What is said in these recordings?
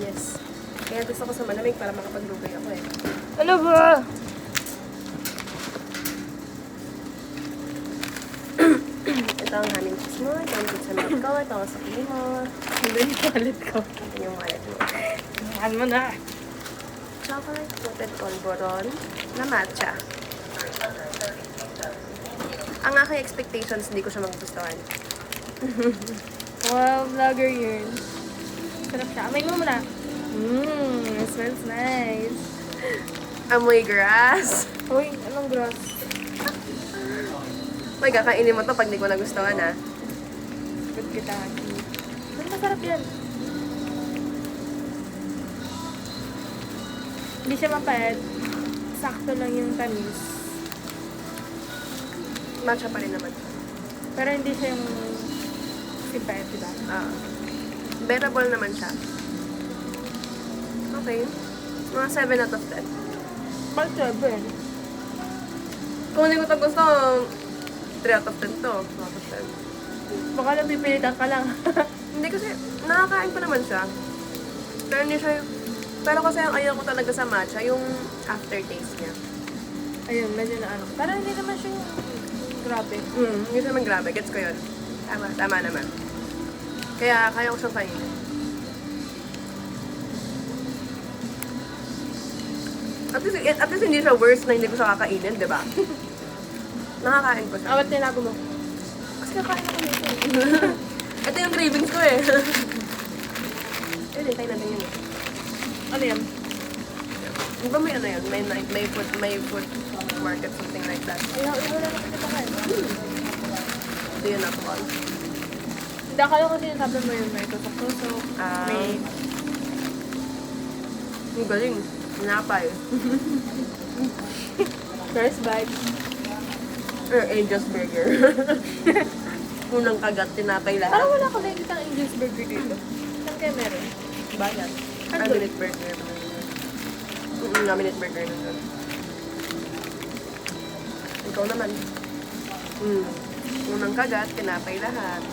Yes. Kaya gusto ko sa malamig para makapaglugay ako eh. Ano ba? Ito ang honey cheese mo, ito ang pizza milk ko, ito ang sakli mo. Hindi yung wallet ko. Ito yung wallet mo. Ano mo na? Chocolate coated polvoron na matcha. Ang aking expectations, hindi ko siya magugustuhan. Wow, vlogger yun. Sarap siya. Amay mo muna. It smells nice. Amoy grass. Uy, anong gross? May kakainin mo to pag hindi ko nagustuhan ha. Good kita. Pero masarap yan. Hindi siya mapait. Sakto lang yung tamis. Matcha pa rin naman. Pero hindi siya yung simpait, diba? Bearable naman siya. Okay. Mga 7 out of 10. Pag 7. Kung hindi ko ito gusto, 3 out of 10 to. 2 out of 10. Baka napipilitan ka lang. Hindi kasi, nakakain ko naman siya. Pero hindi siya yung... Pero kasi ang ayaw ko talaga sa matcha, yung aftertaste niya. Ayun, medyo na ano. Parang hindi naman siya yung grabe. Hindi siya naman grabe. Gets ko yun. Tama naman. Kaya ko siyang kainin. At least hindi siya worse na hindi ko siya kakainin, di ba? Nakakain ko siya. Awat tinago mo. Kasi kakain ako nito. Ito yung cravings ko eh. Hintay natin yun eh. Ano yan? Di ba may ano yun? May food market, something like that. Ayaw na naman kita kain. Ito yun ako on. Hindi akala ko sinasabi mo yun. May tusok-tusok. May... Ang galing. Napay. First bite. Angel's Burger. Unang kagat, tinapay lahat. Parang wala ko nakikita ang English burger dito. Saan kaya meron? Bayan. Ano? Minute Burger. Minute Burger na doon. Ikaw naman. Unang kagat, tinapay lahat.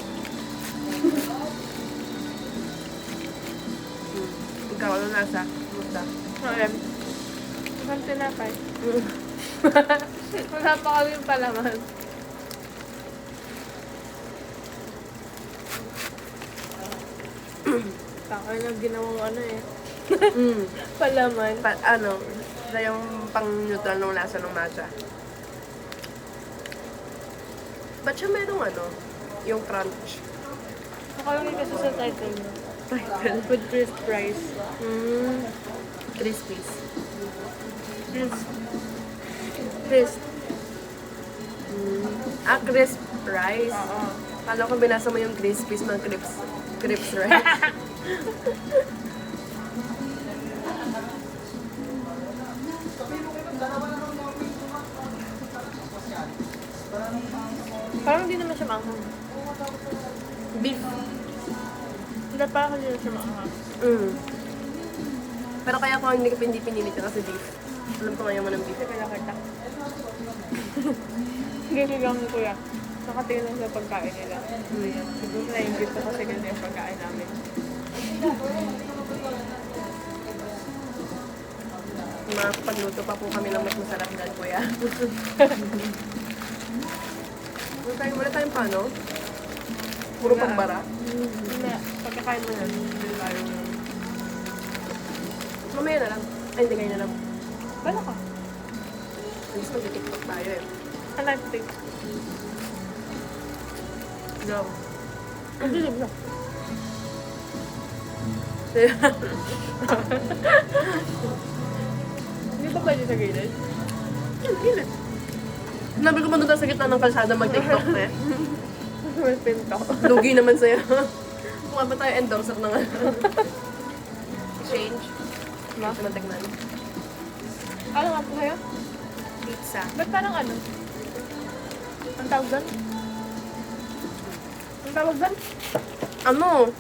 Ikaw, ano nasa? Musta? Okay. Isang tinapay. Wala pa kami yung palaman. Takay na ginawang ano eh. Palaman. Siya yung pang-neutral ng lasa ng matcha. Ba't siya merong yung crunch? Nakalagay kasi sa title mo. Title? With crisp rice. Crispies. Crisp. Crisp. Crisp rice. Oo. Kala ko binasa mo yung crispies ng crisp rice. Parang hindi naman siya maanghang. Beef. Hindi, parang hindi naman siya maanghang. Pero kaya ko hindi pinili ka kasi beef. Alam ko ngayon mo ng beef. Kaya kita. Ginigang ko yan. Nakatingin lang sa pagkain nila. Siguro na-ingit ko kasi ganyan yung pagkain namin. Makapagluto pa po kami ng mas masarap dahil kuya. Wala tayong paano? Puro pagbara? Hindi. Pagkakain mo yan. Hindi tayo. Mamaya na lang. Ay, hindi ngayon na lang. Bala ka. Alis mag-tiktok tayo eh. I like to take. Go. Ang dilim na. Hindi ba pwede sa gilid? Gilid. Sinabi ko ba doon sa gitna ng kalsada mag-tiktok na eh? May pinto. Lugi naman sa'yo. Mukha ba tayo endorser ng Exchange. Ma? Ito matignan. Ano nga po kayo? Pizza. Ba't parang ano? Ang tawag doon? Ang tawag doon? Ano?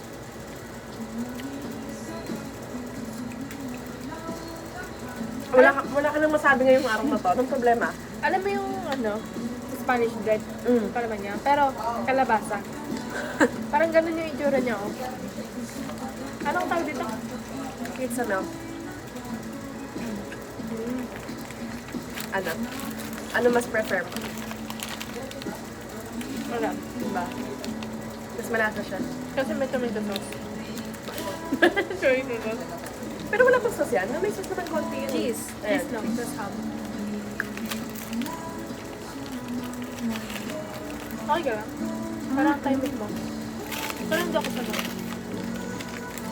Wala ka nang masabi ngayong araw na to. Anong problema? Alam mo yung ano? Spanish bread. Palaman niya. Pero kalabasa. Parang ganun yung itsura niya, oh. Anong tawag dito? Pizza milk. Ano? Ano mas prefer mo? Wala. Diba? Mas malasa siya. Kasi may tomato sauce. Sorry, sauce. Pero wala pang sauce yan. May sauce naman konti yun. Cheese. Ayan. Cheese lang. Plus ham. Okay ka lang. Parang time mo. Pero hindi ako sanay.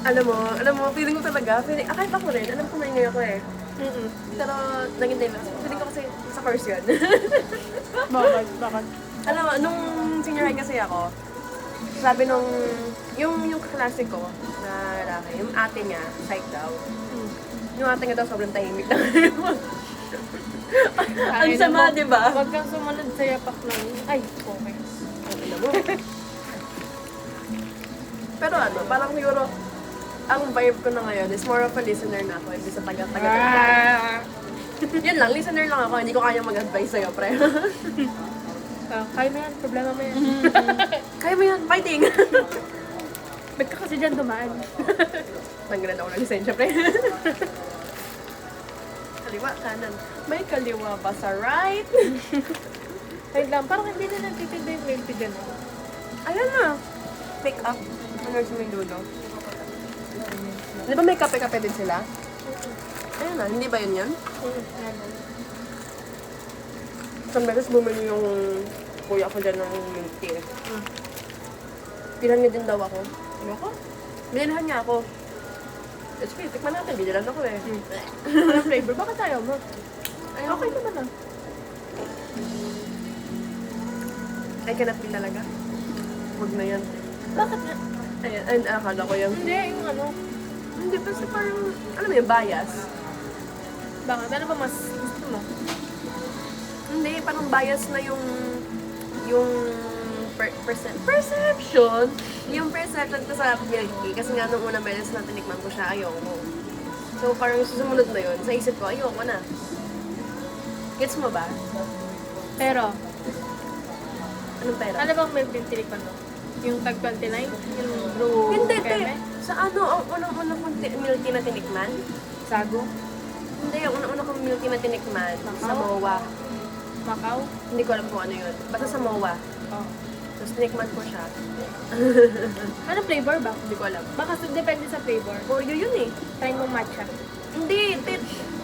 Alam mo, feeling ko talaga, kahit ako rin, alam ko maingay ako eh. Pero, naging din lang. Feeling ko kasi sa course yun. Bakit? Bakit? Alam mo, nung senior high kasi ako, sabi nung, yung kaklase ko na lalaki, yung ate niya, psych daw. Yung ate niya daw sobrang tahimik na. Ang sama, di ba? Huwag kang sumunod sa yapak lang. Ay, okay. Alam mo. Pero ano, parang siguro, ang vibe ko na ngayon is more of a listener na ako, hindi sa taga-taga. Yun lang, listener lang ako, hindi ko kaya mag-advise sa'yo, pre. Kaya mo yan, problema mo yan. Kaya mo yan, fighting! Ba't ka kasi dyan dumaan? Tanggalan ako ng lisensya, pre. Kaliwa, kanan. May kaliwa ba sa right? Wait lang, parang hindi na nagtitinda yung milk tea dyan. Ayan na. Pick up. Hanggang sa may dulo. Di ba may kape-kape din sila? Ayan na, hindi ba yun yan? Isang beses bumili yung kuya ko dyan ng milk tea. Pilan niya din daw ako. Ayoko. Binilhan niya ako. It's okay, tikman natin. Binilan ako eh. Anong flavor? Bakit ayaw mo? Ay, Okay naman ah. I cannot be talaga. Huwag na yan. Bakit na? Ayan, ay, akala ko yung... Hindi, yung ano. Hindi, kasi parang, alam mo yung bias. Bakit? Ano ba mas gusto mo? Hindi, parang bias na yung perception. Yung perception ko sa milk tea. Kasi nga nung una beses na tinikman ko siya, ayoko. So parang susunod na yun. Sa isip ko, ayoko na. Gets mo ba? Pero, Anong pera? ano bang milk tea tinikman mo? Yung tag 29? Yung blue Hindi, keme? Sa ano, ang unang-unang kong milk tea na tinikman? Sago? Hindi, yung unang-unang kong milk tea na tinikman. Sa Macau? MOA. Macau? Hindi ko alam kung ano yun. Basta sa MOA. Oh. Tapos tinikman ko siya. Ano flavor ba? Hindi ko alam. Baka depende sa flavor. Oreo yun eh. Try mo matcha. Hindi,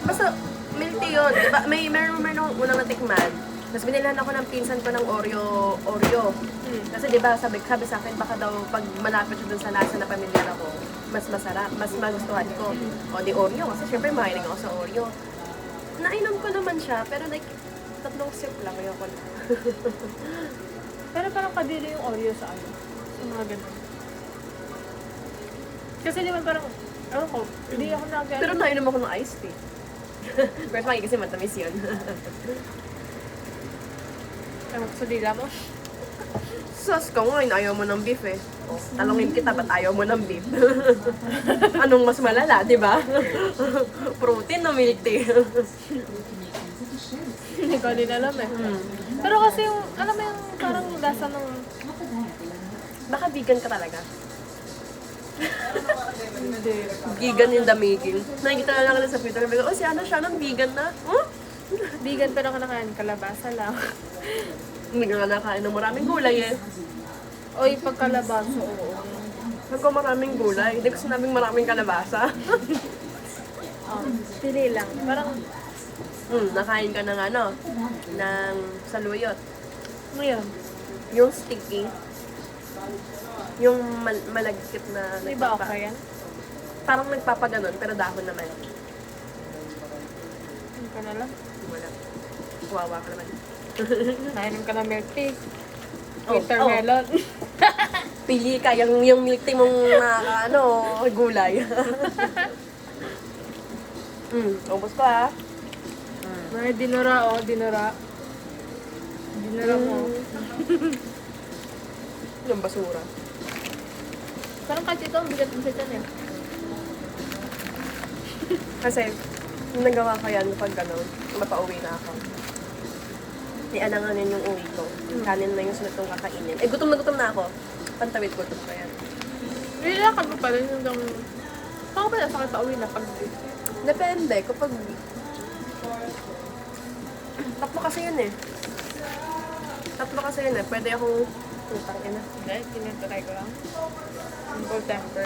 basta milk tea yun. Diba, meron akong unang natikman. Tapos binilhan ako ng pinsan ko ng Oreo. Kasi diba, sabi sa akin, baka daw pag malapit siya dun sa lasa na pamilyar ako, mas masarap, mas magustuhan ko. O di Oreo, kasi syempre mahilig ako sa Oreo. Nainom ko naman siya, pero like, 3 sip lang, ayoko na. Pero parang kadili yung Oreo sa ano. Sa mga ganun. Kasi di ba parang, ano ko, hindi ako nag- Pero nainom ako ng iced tea. Pero pagi kasi matamis yun. Ano ko sa dila mo? Sus ka ngayon, ayaw mo ng beef eh. O, talongin kita, ba't ayaw mo ng beef? Anong mas malala, di ba? Protein o milk tea? Hindi ko din alam eh. Pero kasi yung, alam mo yung parang lasa ng... Baka vegan ka talaga. Hindi. Vegan in the making. Nakikita na lang sa Twitter. Sabi ko, oh, si Ana siya ng vegan na. Huh? Vegan pero kinakain kalabasa lang. Hindi ka nakain ng maraming gulay eh. Oy, pag kalabasa, oo. Nagko maraming gulay. Hindi ko sinabing maraming kalabasa. Pili lang. Parang, Nakain ka ng ano, ng saluyot. ngayon, Yung sticky. Yung malagkit na di ba okay yan? Parang nagpapaganon, pero dahon naman. Hindi ka na lang. Wala. Kuwawa ka naman. Nainom ka na milk tea. Oh, Watermelon. Pili ka, yung milk tea mong gulay. Ubus ko ah. May dinura, oh, dinura. Dinura mo. Yung basura. Parang kahit ito, ang bigat mo sa tiyan eh. Kasi, nung nagawa ko yan pag gano'n, mapauwi na ako. Iananganin yung uwi ko. Kanin na yung sunod kong kakainin. Eh, gutom na ako. Pantawid gutom ko yan. Nilakad mo pa rin hanggang Saan ba nasakit pa uwi na pag Depende. Kapag... Tatlo kasi yun eh. Tatlo kasi yun eh. Pwede akong... Putang ina. Hindi, tinatry ko lang. Simple temper.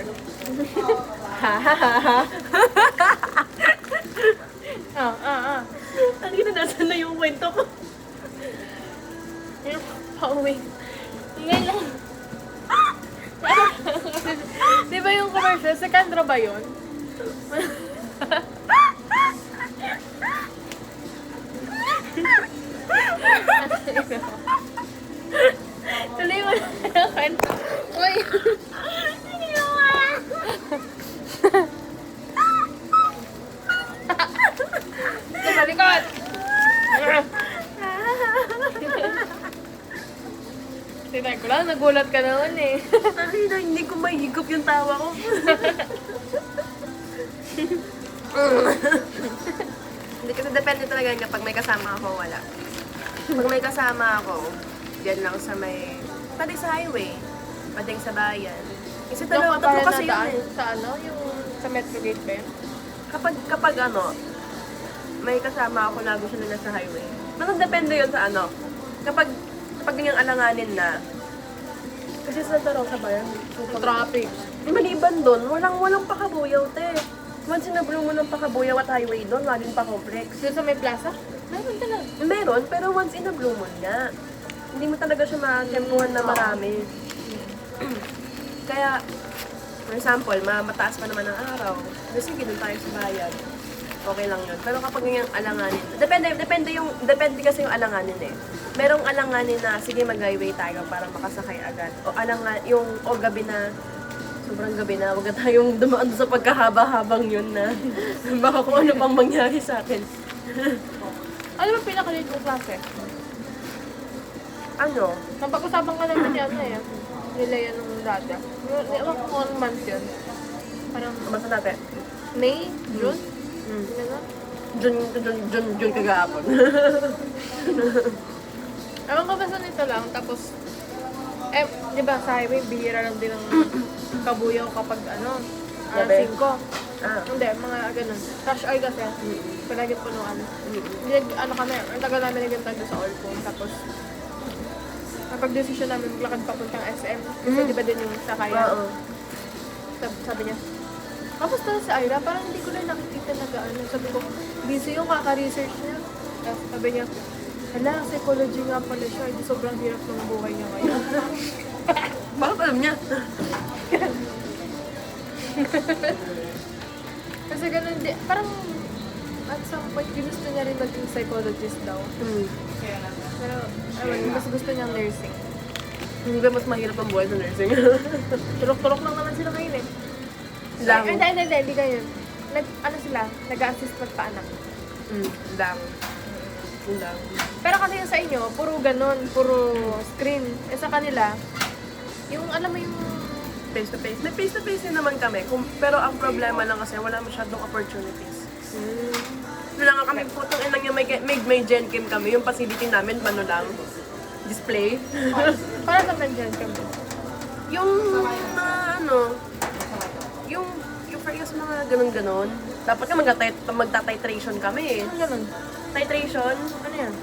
Ang ginadasan na yung kwento ko. Yung pauwi. Ngayon lang. Kasi, di ba yung commercial? Sa Kendra ba yun? Tuloy mo na yung kwento. Uy! Tumalikot! Tinay ko lang, nagulat ka naman eh. Ay, na, hindi ko mahigop yung tawa ko. Hindi kasi depende talaga yan kapag may kasama ako, wala. Pag may kasama ako, diyan lang sa may... Pwede sa highway, pwede sa bayan. Kasi tatlo kasi yun eh. Sa ano? Yung sa Metro Gate ba yun? Kapag ano, may kasama ako na gusto nila sa highway. Mas depende yun sa ano. Kapag yung alanganin na. Kasi sa Santa Rosa ba yan? Sa traffic. Maliban doon, walang pakabuyaw, te. Once na blue mo ng pakabuyaw at highway doon, walang pa-complex. Doon sa may plaza? Meron talaga. Meron, pero once in a blue moon nga. Hindi mo talaga siya matempuhan na marami. Kaya, for example, mataas pa naman ang araw. Sige, doon tayo sa bayan. Okay lang yun. Pero kapag yung alanganin, depende kasi yung alanganin eh. Merong alanganin na, sige mag-highway tayo para makasakay agad. O gabi na, sobrang gabi na, huwag na tayong dumaan sa pagkahaba-habang yun na baka kung ano pang mangyari sa akin. Ano ba pinakalit mong klase? Ano? Napag-usapan ka naman yan eh. Nila yan nung dati. Ewan ko kung anong month yun. Parang Basta natin. May? June? Mm. June kagahapon. Ewan ko basta nito lang. Tapos, di ba sa highway, bihira lang din ang kabuyaw kapag ano, Gabi. 5. Ah. Hindi, mga ganun. Rush hour kasi. Palagi punuan. Ano kami, ang tagal namin naghintay doon sa All Phone. Tapos, napag-desisyon namin maglakad papuntang SM. Kasi di ba din yung sakayan? Oo. Sabi niya, kamusta na si Ira? Parang hindi ko na nakikita na gaano. Sabi ko, busy yung kaka-research niya. Tapos sabi niya, hala, psychology nga pala siya. Hindi sobrang hirap ng buhay niya ngayon. Bakit alam niya? Kasi ganun din, parang at some point, ginusto niya rin maging psychologist daw. Pero, ewan, mas gusto niyang nursing. Hindi ba mas mahirap ang buhay sa nursing? Turok-turok lang naman sila ngayon eh. Lang. Hindi ganyan. Nag-assist magpaanak. Lang. Lang. Pero kasi yung sa inyo, puro ganun, puro screen. Eh sa kanila, yung alam mo yung... Face-to-face. May face-to-face din naman kami. Pero ang problema lang kasi wala masyadong opportunities. Wala nga kami putang inang yung may gen cam kami. Yung facility namin, ano lang, display. Para naman dyan kami. yung yung for years mga ganun-ganon. Dapat nga magta-titration kami eh. Ano ganun? Titration, Ano yan?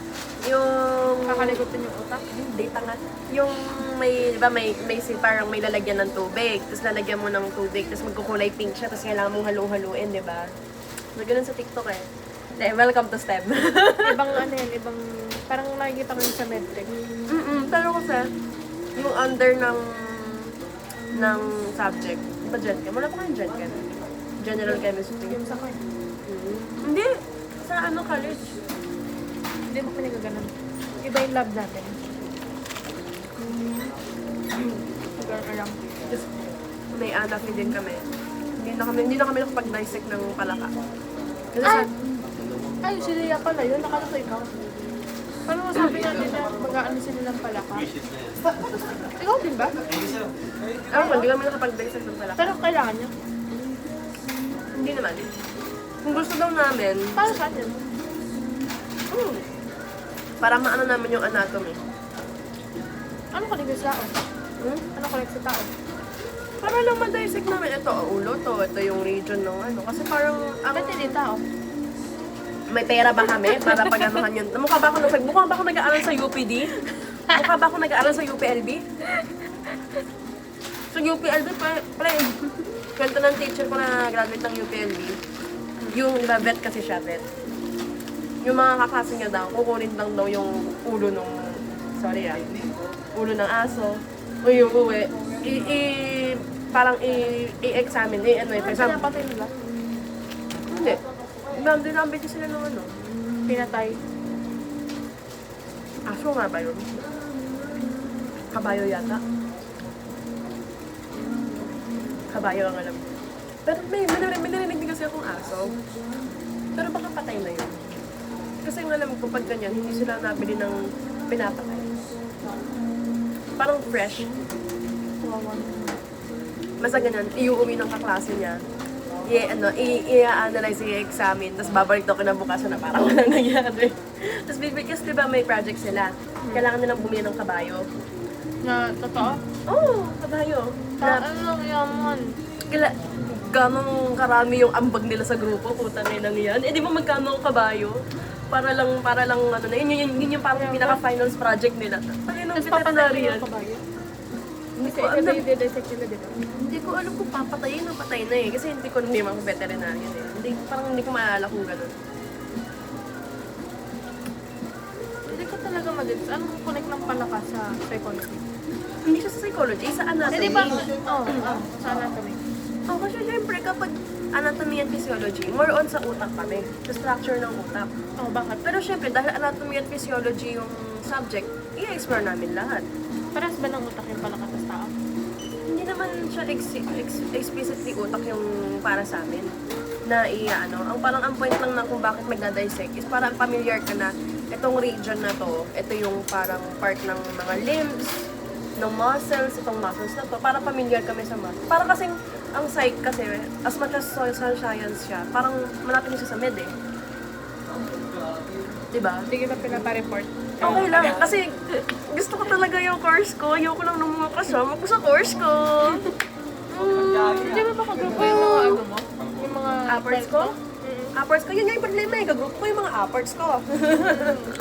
yung... Kakaligutin yung utak? Hindi, tangat. Yung may, di ba, may parang may lalagyan ng tubig, tapos lalagyan mo ng tubig, tapos magkukulay pink siya, tapos kailangan mong halu-haluin, di ba? So, ganun sa TikTok eh. Welcome to STEM. Ibang ano yan, ibang... Parang nakikita ko yun sa medtech. Pero kasi, yung under ng subject, di ba Gen Chem? Wala pa kayong Gen Chem? General Chemistry. Yung sa kanya. Hindi, sa college. Hindi mo pinagaganon. Iba yung lab natin. Ganun alam. Just, may anatomy din kami. Hindi na kami nakapag-dissect ng palaka. Kasi Ay, si Leia pala yun. Nakala ko ikaw. Paano masabi natin na mag-aano sila ng palaka? Ikaw din ba? hindi kami nakapag-dissect ng palaka. Pero kailangan niya. Hindi naman. Kung gusto daw namin, Para saan yun? para maano namin yung anatomy. Ano connect sa tao? Hmm? Ano connect sa tao? Para lang ma-dissect namin, ito ang ulo to, ito yung region ng ano. Kasi parang, Ba't hindi tao? may pera ba kami para pag-anuhan yun? Mukha ba ako nag-aaral sa UPD? Mukha ba ako nag-aaral sa UPLB? So UPLB, kwento ng teacher ko na graduate ng UPLB, yung vet kasi siya, vet. Yung mga kaklase niya daw, kukunin lang daw yung ulo ng, ulo ng aso, o yung uwi, parang i-examine, for example, Pinapatay nila. hindi. Dinambit sila ng ano. Pinatay. Aso nga ba yun? Kabayo yata. Kabayo ang alam ko. Pero may narinig din kasi akong aso. Pero baka patay na yun. Kasi yung alam ko pag ganyan, hindi sila nabili ng pinapatay. Parang fresh. Basta ganyan, iuwi ng kaklase niya. I-analyze, i-examine, tapos babalik daw kinabukasan na parang walang nangyari. Tapos because diba may project sila, kailangan nilang bumili ng kabayo. Na, totoo? Oo, kabayo. Na, Ano lang yaman? ganong karami yung ambag nila sa grupo, puta na lang yan. Eh di ba magkano ang kabayo? Para lang ano na, yun yung parang pinaka-finals project nila. Pag-inong Tapos papatay veterinary nila yan. yung kabayo. Hindi Kasi ko alam. i-dissect nila, di ba? Hindi ko alam kung papatayin o patay na eh. Kasi hindi ko naman ako veterinarian eh. Hindi ko maalala kung gano'n. Hindi ko talaga mag-gets. Anong connect ng palaka sa psychology? Hindi siya sa psychology, sa anatomy. Hindi ba? Sa anatomy. Oh, kasi syempre kapag anatomy and physiology, more on sa utak kami. Sa structure ng utak. Oh, bakit? Pero syempre, dahil anatomy and physiology yung subject, i-explore namin lahat. Parehas ba ng utak yung palaka sa tao? Hindi naman siya explicitly utak yung para sa amin na ang parang ang point lang na kung bakit magda-dissect is parang familiar ka na itong region na to, ito yung parang part ng mga limbs, ng muscles, itong muscles na to, para familiar kami sa muscles. Para kasing ang psych kasi, as much as social science siya, parang malapit siya sa med eh. Diba? Hindi kita pinapa-report. Okay lang, kasi gusto ko talaga yung course ko. Ayoko lang ng mga kasama ko sa course ko. Hindi ba makagrupo yung mga ano mo? Yung mga Upwards ko? Upwards ko, yun nga yung problema eh. Gagroup ko yung mga upwards ko.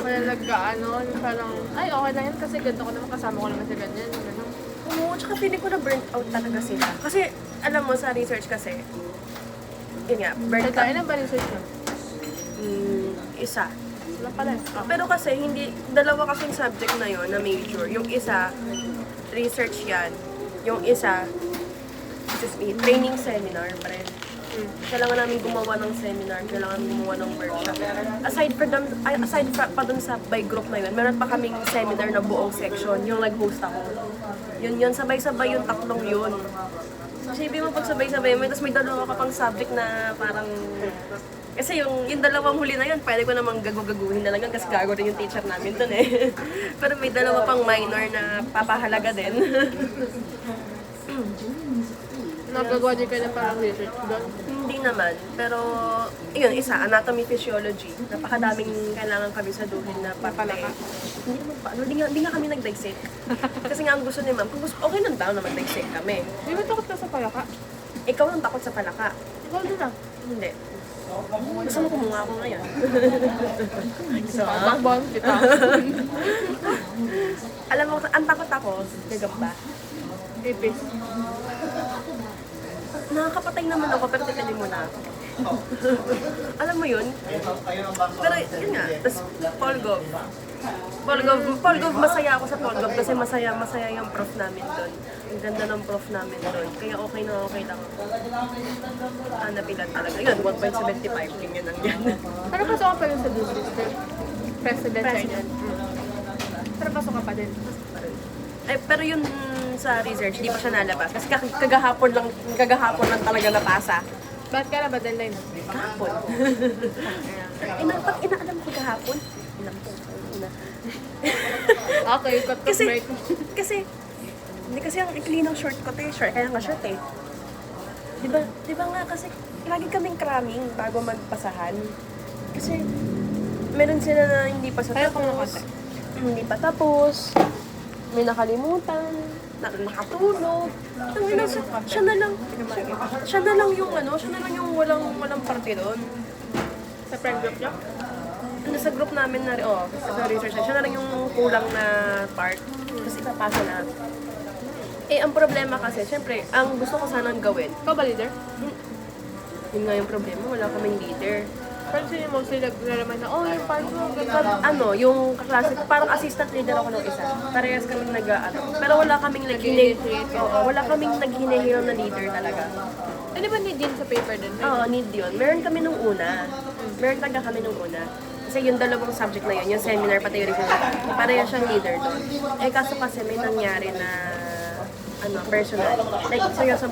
Wala nag-ano, yung parang, ay okay lang yan kasi ganito ko naman kasama ko naman sa ganyan. Yung ano. Oo, tsaka feeling ko na burnt out talaga sila. Kasi, alam mo, sa research kasi, yun nga, burnt Tayo out. na ba research mo? Isa. Wala pala. Pero kasi, dalawa kasing subject na yon na major. Yung isa, research yan. Yung isa, training seminar, friend. Kailangan namin gumawa ng seminar, kailangan namin gumawa ng workshop. Aside pa dun sa by group na yun, meron pa kaming seminar na buong section, yung nag-host ako. Yun, sabay-sabay yung tatlong yun. Isipin mo pag sabay-sabay mo, tapos may dalawa ka pang subject na parang... Kasi yung dalawang huli na yun, pwede ko namang gaguhin na lang yun kasi gago rin yung teacher namin dun eh. Pero may dalawa pang minor na papahalaga din. Nagagawa din kayo ng parang research doon. Hindi naman, pero yun, isa, anatomy, physiology. Napakadaming kailangan kami saduhin na papalaka. Hindi naman pa, hindi nga kami nag-dissect. Kasi nga ang gusto ni ma'am, kung gusto, okay lang daw na mag-dissect kami. Di ba takot ka sa palaka? Ikaw ang takot sa palaka. Ikaw din ah. Hindi. Gusto mo kumuha ako ngayon. So, Bakbang kita. alam mo, ang takot ako, gagap ba? Ipis. Nakakapatay naman ako, pero titilin mo na ako. Alam mo yun? Pero yun nga, tapos Polgov. Polgov, masaya ako sa Polgov kasi masaya yung prof namin doon. Ang ganda ng prof namin doon. Kaya okay na okay lang ako. Napilan talaga. Yun, 1.75. Ganyan lang yan. Pero pasok ka pa rin sa district. President. President. Pero pasok ka pa din. Ay, pero yun sa research, hindi pa siya nalabas. Kasi kagahapon lang talaga napasa. Ba't ka na ba deadline? Kahapon. Pag inaalam ko kahapon, ilang po. Okay, cut to Kasi, break. hindi kasi ang ikli ng short ko eh. Short, kaya nga short eh. Diba nga kasi, lagi kaming cramming bago magpasahan. Kasi, meron sila na hindi pa sa Kaya kung tapos. Hindi pa tapos. May nakalimutan. nakatulog. Siya na lang yung walang parte doon. Sa friend group niya? Sa group namin na, sa research, siya na lang yung kulang na part. Tapos ipapasa na. Eh, ang problema kasi, syempre, ang gusto ko sanang gawin, Ikaw ba leader? yun nga yung problema, wala kaming leader. Pero sino mostly naglalaman na, oh, yung part mo, ganda. Yung kaklase, parang assistant leader ako ng isa. Parehas kaming pero wala kaming wala kaming naghinihiro na leader talaga. Ano ba need din sa paper din? Oo, need yun. Meron kami nung una. Meron talaga kami nung una. Kasi yung dalawang subject na yun, yung seminar pati yung research, pareha siyang leader doon. Eh kaso kasi may nangyari na personal. Like, seryoso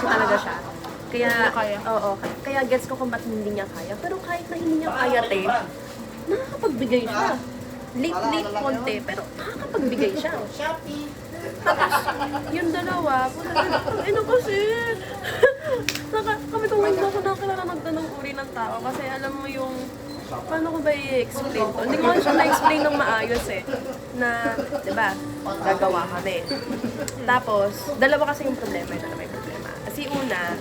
talaga siya. Kaya, kaya gets ko kung ba't hindi niya kaya. Pero kahit na hindi niya kaya, nakakapagbigay siya. Late konti, pero nakakapagbigay siya. Tapos, yung dalawa, kasi, kami kung hindi ako nakakilala ng uri ng tao. Kasi alam mo yung, paano ko ba i-explain to? Hindi ko siya na-explain ng maayos na, di ba, gagawa kami. Tapos, dalawa kasi yung problema, Kasi una,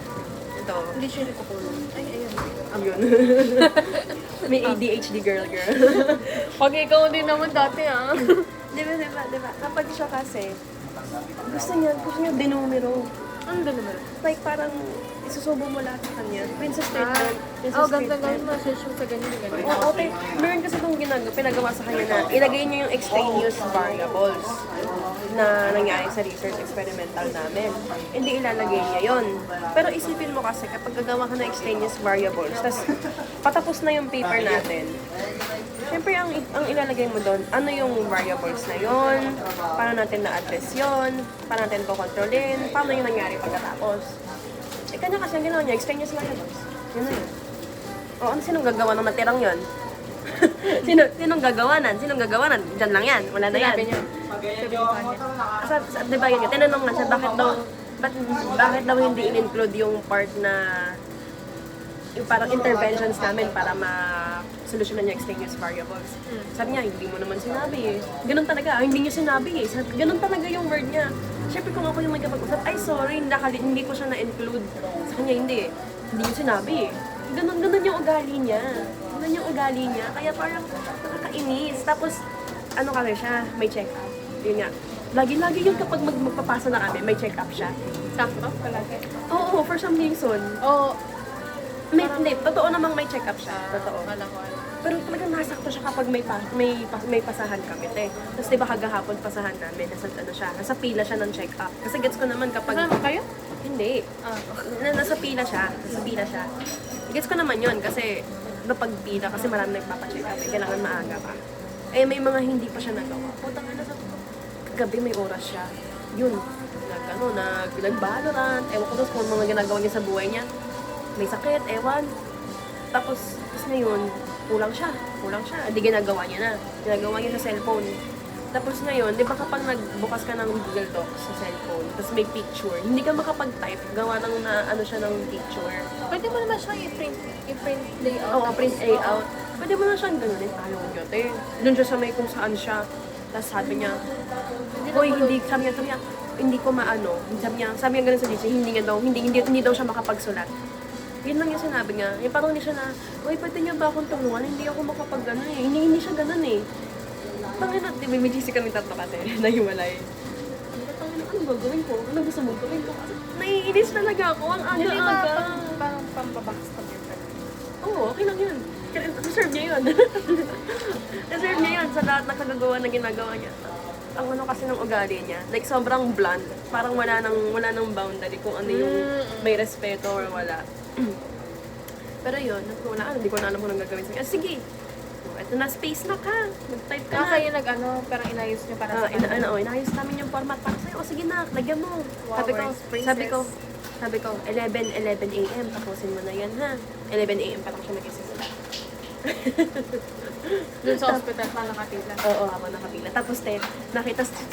ito. Hindi siya nagkukulong. Ay, ayun. Yun. May ADHD girl. Pag ikaw din naman dati, ah. Di ba? Kapag siya kasi, gusto niya dinumero. Ano ba naman? Like, parang isusubo mo lahat sa kanya. Princess Treatment. Ganda gawin mo siya sa ganyan. Oo, okay. Meron kasi itong pinagawa sa kanya na ilagay niya yung extraneous variables na nangyari sa research experimental namin. Hindi ilalagay niya yon. Pero isipin mo kasi kapag gagawa ka ng extraneous variables, tas patapos na yung paper natin, syempre ang ilalagay mo doon, ano yung variables na yon, paano natin na-address yon, paano natin kontrolin, paano yung nangyari pagkatapos. Eh, kanya kasi ang ginawa niya, extraneous variables. Yun na yun. O, sinong gagawa ng natirang yon? Sinong gagawa nan? Diyan lang yan. Wala na yan. Sabi niya. Di ba yun? Tinanong na siya, bakit daw hindi in-include yung part na yung parang interventions namin para ma-solusyonan yung extraneous variables. Sabi niya, hindi mo naman sinabi eh. Ganun talaga, hindi niyo sinabi eh. Ganun talaga yung word niya. Siyempre kung ako yung may kapag-usap, ay sorry, hindi ko siya na-include. Sa kanya, hindi eh. Hindi niyo sinabi eh. Ganun yung ugali niya. Ganun yung ugali niya. Kaya parang nakakainis. Tapos, ano kasi siya, may check-up. Yun nga. Lagi-lagi yun kapag magpapasa na kami, may check-up siya. Sakto? Palagi? Oo, for some reason. Oo. Hindi, totoo namang may check-up siya. Totoo. Kala ko. Pero talagang nasakto siya kapag may pasahan kami, te. Tapos diba kagahapon pasahan namin, nasa pila siya ng check-up. Kasi gets ko naman kapag... Kasama kayo? Hindi. Nasa pila siya. Gets ko naman yun kasi napag pila kasi marami nagpapacheck up. Kailangan maaga pa. Eh, may mga hindi pa siya nagawa. Puta nga, kagabi may oras siya. Yun. Nag-Valorant. Ewan ko doon kung mga ginagawa niya sa buhay niya. May sakit, ewan. Tapos ngayon, kulang siya. Hindi ginagawa niya na. Ginagawa niya sa cellphone. Tapos ngayon, di ba kapag nagbukas ka ng Google Docs sa cellphone, tapos may picture, hindi ka makapag-type, gawa ng siya ng picture. Pwede mo naman siyang i-print layout. Oo, print layout. Pwede mo na siyang ganunin. Ayaw ko yun, eh. Doon siya sa may kung saan siya. Tapos sabi niya, sabi niya, hindi ko maano. Sabi niya ganun sa DJ, hindi daw siya makapagsulat. Yun lang yung sinabi niya. Yung parang hindi siya na, uy, pwede niyo ba akong tulungan? Hindi ako makapag-gano eh. Hindi siya ganun eh. Tangina, may GC kami tatlo kasi, nahiwalay. Tangina, ano gagawin ko? Ano gusto mong gawin ko? Naiinis talaga ako, ang aga-aga. Parang pambabackstab yun. Oo, okay lang yun. Reserve niya yun. Reserve niya yun sa lahat na kagagawa na ginagawa niya. Ang ano kasi ng ugali niya, like sobrang blunt. Parang wala nang boundary kung ano yung may respeto or wala. Pero yun, hindi ko na alam kung anong gagawin sa kanya. Sige, ito na, space na ka. Mag-type ka na. Kayo parang inayos niyo para sa kanya. Inayos namin yung format para sa'yo. O sige na, lagyan mo. Wow, Sabi ko, 11 a.m. Tapusin mo na yan ha. 11 a.m. pa lang siya mag-isisila. Doon sa hospital pa nakapila. Oo, habang nakapila. Tapos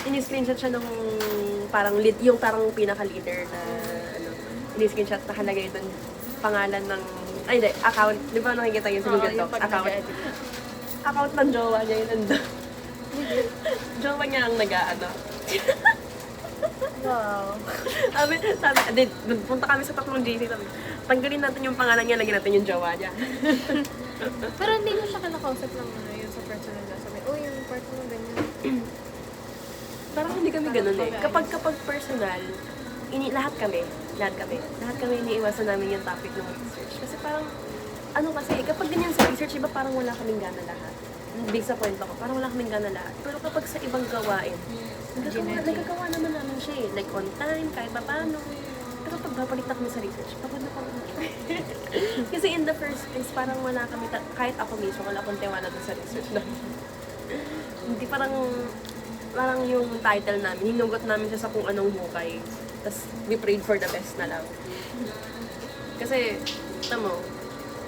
ini-screenshot siya nung parang yung parang pinaka-leader na ini-screenshot nakalagay doon pangalan ng account. Di ba nakikita yun sa Google Docs? Account ng jowa niya yun nandun. Jowa niya ang nag-aano. Wow. Punta kami sa tatlong JC, sabi, tanggalin natin yung pangalan niya, lagyan natin yung jowa niya. Pero hindi ko siya kinakausap ng yun sa personal na sabi, oh, yung part mo ganyan. Parang hindi kami ganun eh. Kapag personal, lahat kami iniiwasan namin yung topic ng research. Kasi parang, kasi, kapag ganyan sa research, iba parang wala kaming gana lahat. Big sa point ako, parang wala kaming gana lahat. Pero kapag sa ibang gawain, nagagawa naman namin siya eh. Like on time, kahit pa paano. Pero pag babalik na kami sa research, pagod na kami. Kasi in the first place, parang wala kami, kahit ako mismo, wala akong tiwala dun sa research namin. Hindi parang yung title namin, hinugot namin siya sa kung anong hukay. Tapos we prayed for the best na lang. Kasi, mo,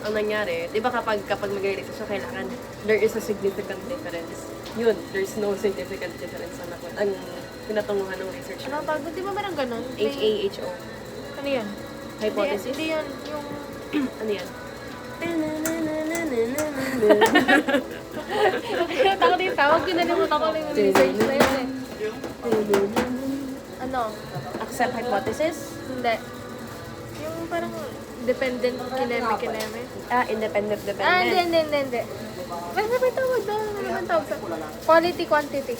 ang nangyari, di ba kapag mag-research siya, kailangan, there is a significant difference. Yun, there's no significant difference ang pinatunguhan ng research. Ano tawag? Di ba merong ganun? HAHO. Ano yan? Hypothesis? Hindi yan. Yung... Ano yan? Ako din tawag, kinalimutan ko na yung research na yun eh. Ano? Accept hypothesis? Hindi. Yung parang dependent kineme. Independent. Hindi. Basta may tawag doon. Ano naman tawag sa... Quality, quantity.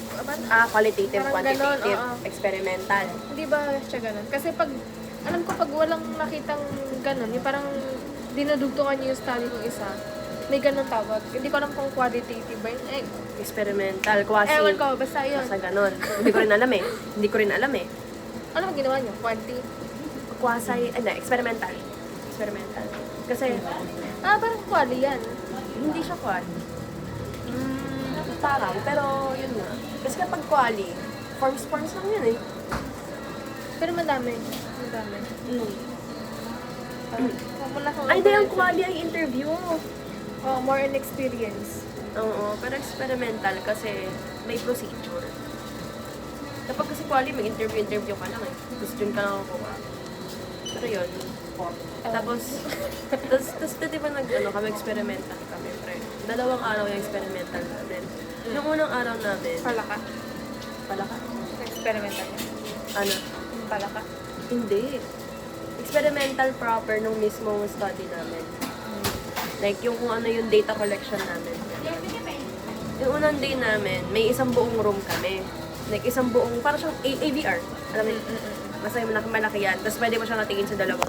Qualitative, Parang quantitative, ganon, oo. experimental. Hindi ba siya ganun? Kasi pag... Alam ko pag walang nakitang ganun, yung parang dinudugtungan niyo yung study ng isa, may ganun tawag. Hindi ko alam kung qualitative ba yun. Experimental, quasi. Ewan ko, basta yun. Basta ganon. Hindi ko rin alam eh. Ano ang ginawa niyo? Quanti? Experimental. Kasi, Parang quali yan. hindi siya quali. Parang, pero yun nga. Kasi kapag quali, forms lang yun eh. Pero madami. Ay, hindi, ang quali ay interview. Oh, more in experience. Oo, pero experimental kasi may procedure. Kapag kasi quali, mag-interview ka lang eh. Question ka lang kukuha. Pero yun. Tapos di ba kami experimental kami, pre. 2 araw yung experimental namin. Yung unang araw namin, Palaka. palaka. Experimental yan. Ano? Palaka. Hindi. Experimental proper nung mismo study namin. Like yung kung ano yung data collection namin. Yung unang day namin, may isang buong room kami. Like isang buong, parang siyang AVR. Alam mo, basta yung malaki yan. Tapos pwede mo siyang natingin sa dalawa.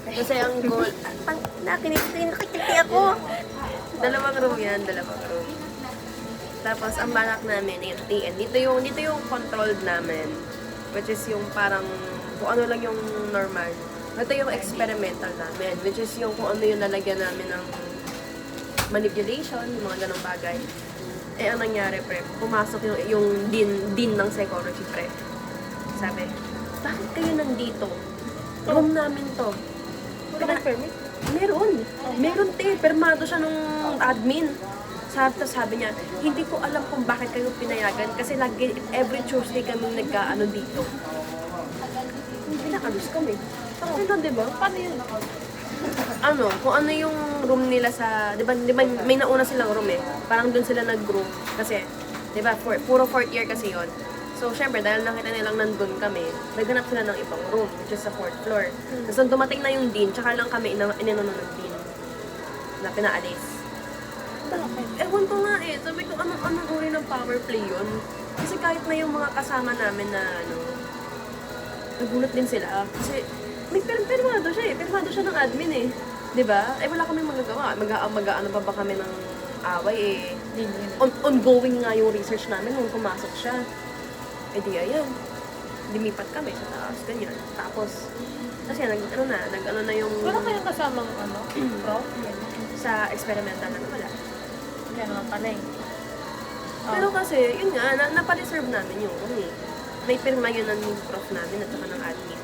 Kasi ang goal, nakikiti ako. 2 room yan, 2 room. Tapos ang balak namin, yung TN. Dito yung controlled namin. Which is yung parang, kung ano lang yung normal. Ito yung experimental namin. Which is yung kung ano yung nalagyan namin ng manipulation, yung mga ganong bagay. Eh, ang nangyari, pre, pumasok yung dean ng psychology, pre. Sabi, bakit kayo nandito? Room namin to. Wala kang permit? Meron permado siya nung admin. Sabi niya, hindi ko alam kung bakit kayo pinayagan kasi every Tuesday kami nagkaano dito. Pinakalus kami. Parang ito, di ba? Paano yun? Kung ano yung room nila di ba may nauna silang room eh. Parang dun sila nag-group. Kasi, di ba, puro 4th year kasi yon. So, syempre, dahil nakita nilang nandun kami, naghanap sila ng ibang room, which is sa 4th floor. Tapos nung dumating na yung dean, tsaka lang kami inanono ng dean na pinaalis. Ewan ko nga eh. Sabi ko, anong uri ng power play yun? Kasi kahit na yung mga kasama namin na nagulat din sila. Kasi may permado siya eh. Permado siya ng admin eh. Diba? Eh wala kami magagawa. Mag-ano pa ba kami ng away eh. Ongoing nga yung research namin nung pumasok siya. Eh di ayan. Lumipat kami sa taas. Ganyan. Tapos, kasi nag-ano na yung... Wala kayong kasamang prof? Sa experimental na wala. Yan naman pala eh. Pero kasi, yun nga, napareserve namin yung room eh. May pirma yun ng prof namin at saka ng admin.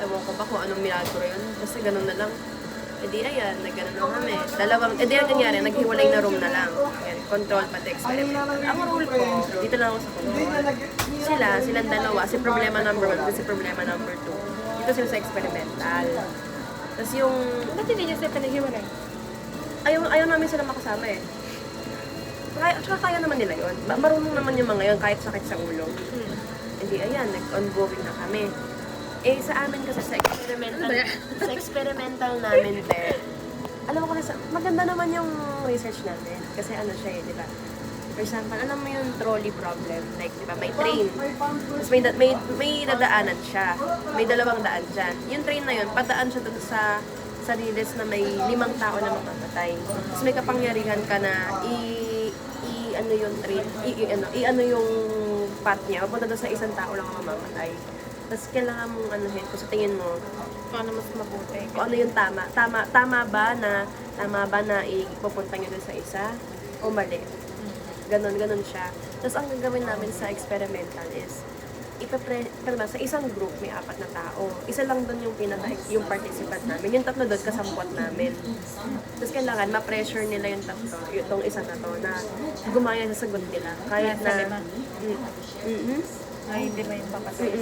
Ewan ko ba kung anong milagro yun. Basta ganun na lang. E di ayan, nagganon na kami. E di ang nangyari, naghiwalay na room na lang. Ayan, control pati experimental. Ang rule ko, dito lang ako sa control. Silang dalawa. Si problema number 1 at si problema number 2. Dito sila sa experimental. Tapos yung... Ba't hindi niya sila pinaghiwalay? Ayaw namin sila makasama eh. Tsaka kaya naman nila yun. Marunong naman yung mga yun kahit sakit sa ulo. Hindi, ayan, nag-ongoing na kami. Eh, sa amin kasi sa experimental, Ano ba yan? sa experimental namin, te, alam mo kasi, maganda naman yung research namin. Kasi ano siya eh, di ba? For example, alam mo yung trolley problem, like, di ba, may train. Tapos may dadaanan siya. May dalawang daan dyan. Yung train na yun, padaan siya dun sa riles na may 5 tao na mamamatay. Tapos may kapangyarihan ka na ano yung train, ano yung path niya, papunta doon sa isang tao lang ang mamamatay. Tapos kailangan mong anuhin, kung sa tingin mo, Kung ano mas mabuti. kung ano yung tama ba na ipupunta nyo doon sa isa, o mali. Ganon siya. Tapos ang gagawin namin sa experimental is, sa isang group may 4 na tao. Isa lang doon yung participant namin. Yung 3 doon kasambot namin. Tapos kailangan ma-pressure nila yung 3, itong isa na to, na gumaya sa sagot nila. Kahit Sa na... 5. Ay, hindi ba yung papasay?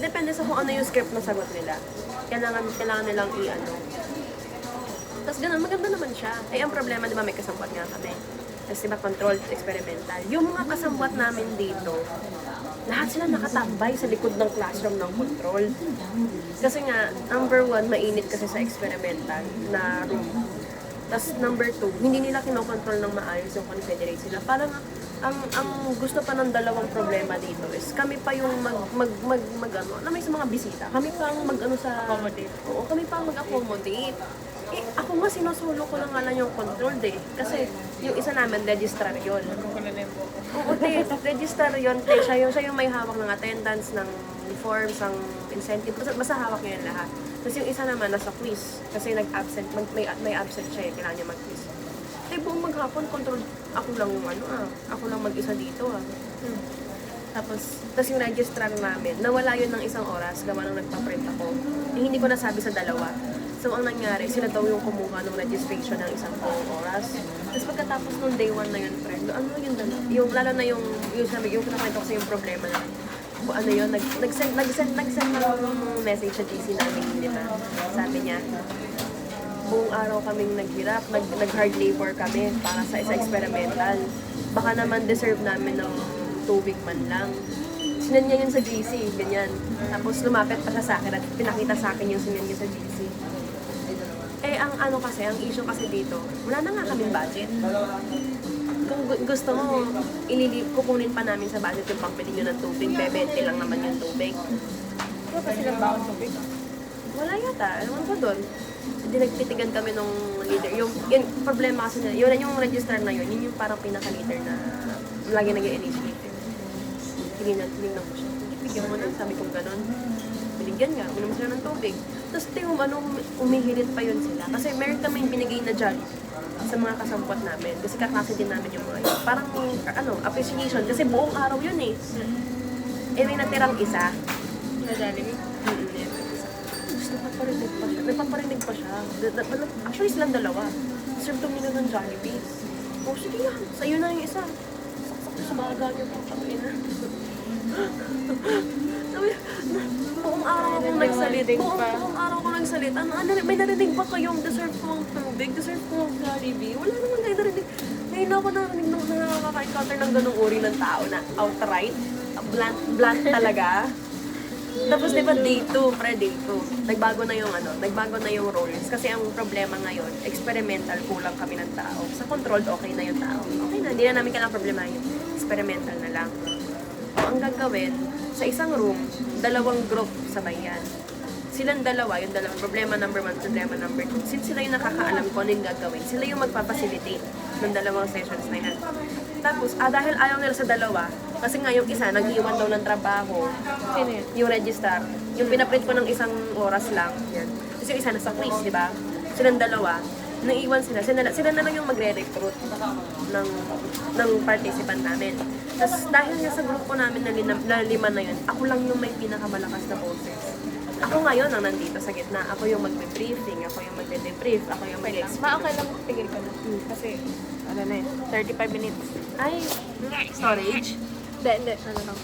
Depende sa kung ano yung script na sagot nila. Kailangan nilang i-ano. Tapos ganun, maganda naman siya. Eh, ang problema, di ba, may kasambot nga kami. Tapos diba, controlled experimental. Yung mga kasambot namin dito, lahat sila nakatambay sa likod ng classroom ng control. Kasi nga, number 1, mainit kasi sa experimental na room. Tapos number 2, hindi nila kinokontrol ng maayos yung confederate sila. Parang ang gusto pa ng dalawang problema dito is kami pa yung ano, may sa mga bisita. Kami pa ang mag-ano sa... Accommodate. Oo, kami pa ang mag-accommodate. Eh, ako nga sinusolo ko lang nga lang yung controlled eh. Kasi yung isa namin, registrar yun. Nagkukunan na yung buko. Oo, registrar yun. Siya yung may hawak ng attendance, ng forms, ng incentive. Basta hawak niya yung lahat. Tapos yung isa naman nasa quiz. Kasi nag-absent, may absent siya eh. Kailangan niya mag-quiz. Eh, buong maghapon, control, ako lang mag-isa dito Tapos yung registrar namin, nawala yun ng 1 oras, gawa nang nagpa-print ako. Eh, hindi ko nasabi sa dalawa. So, ang nangyari, sila daw yung kumuha ng registration ng 1 oras. Tapos pagkatapos nung day 1 na yun, friend, ano yun dalawa? Yung, lalo na yung kinakwento ko sa yung problema na, kung ano yun, nag-send ng message sa GC namin, di ba? Sabi niya, buong araw kaming naghirap, nag-hard labor kami para sa isa experimental. Baka naman deserve namin ng tubig man lang. Sinan niya yun sa GC, ganyan. Tapos lumapit pa siya sa akin at pinakita sa akin yung sinan niya sa GC. Eh, ang issue kasi dito, wala na nga kaming budget. Kung gusto mo, kukunin pa namin sa budget yung pambili nyo ng tubig, 20 lang naman yung tubig. Ano pa silang bawang tubig? Wala yata, ewan ko doon. Hindi nagtitigan kami nung leader. Yung problema kasi nila, yun yung registrar na yun yung parang pinaka-leader na lagi nag-i-initiate. Tinignan ko siya. Bigyan mo na, sabi kong ganun. Binigyan nga, uminom sila ng tubig. Tapos umihirit pa yun sila. Kasi meron kami binigay na jolly sa mga kasampot namin. Kasi kaklase din namin yung mga yun. Parang, appreciation. Kasi buong araw yun eh. Eh, may natirang isa. Na Jollibee? Nagpaparinig pa siya. Actually, silang dalawa. Serve to nila ng Jollibee. Oh, sige nga. Sa'yo na yung isa. Saksak ko sa baga niyo po. Sabi, buong araw akong nagsalit. Buong araw akong nagsalit. May narinig pa kayong deserve ko ang tubig, deserve ko ang Jollibee. Wala naman kayo narinig. Ngayon ako narinig nung nakaka-encounter ng ganung uri ng tao na outright, blunt talaga. Tapos diba day 2, day 2, nagbago na yung roles. Kasi ang problema ngayon, experimental, kulang kami ng tao. Sa controlled, okay na yung tao. Okay na, hindi na namin kailangang problema yun. Experimental na lang. O, ang gagawin, sa isang room, 2 group sabay yan. Silang dalawa, yung problema number 1, problema number 2. Since sila yung nakakaalam kung ano yung gagawin, sila yung magpapacilitate ng 2 sessions na yan. Tapos, dahil ayaw nila sa 2, kasi nga yung isa, nag-iwan daw ng trabaho. Sino yun? Yung register. Yung pinaprint ko ng 1 oras lang. Yan. Tapos yung isa nasa quiz, di ba? Silang 2, naiiwan sila. Sila na lang yung magre-recruit ng participant namin. Tapos dahil nga sa grupo namin na 5 na yun, ako lang yung may pinakamalakas na boses. Ako ngayon ang nandito sa gitna. Ako yung magbe-briefing, ako yung magde-debrief, ako yung mag-explain. Okay lang, tigil ka na. Kasi, 35 minutes. Ay, storage? Hindi, ano lang.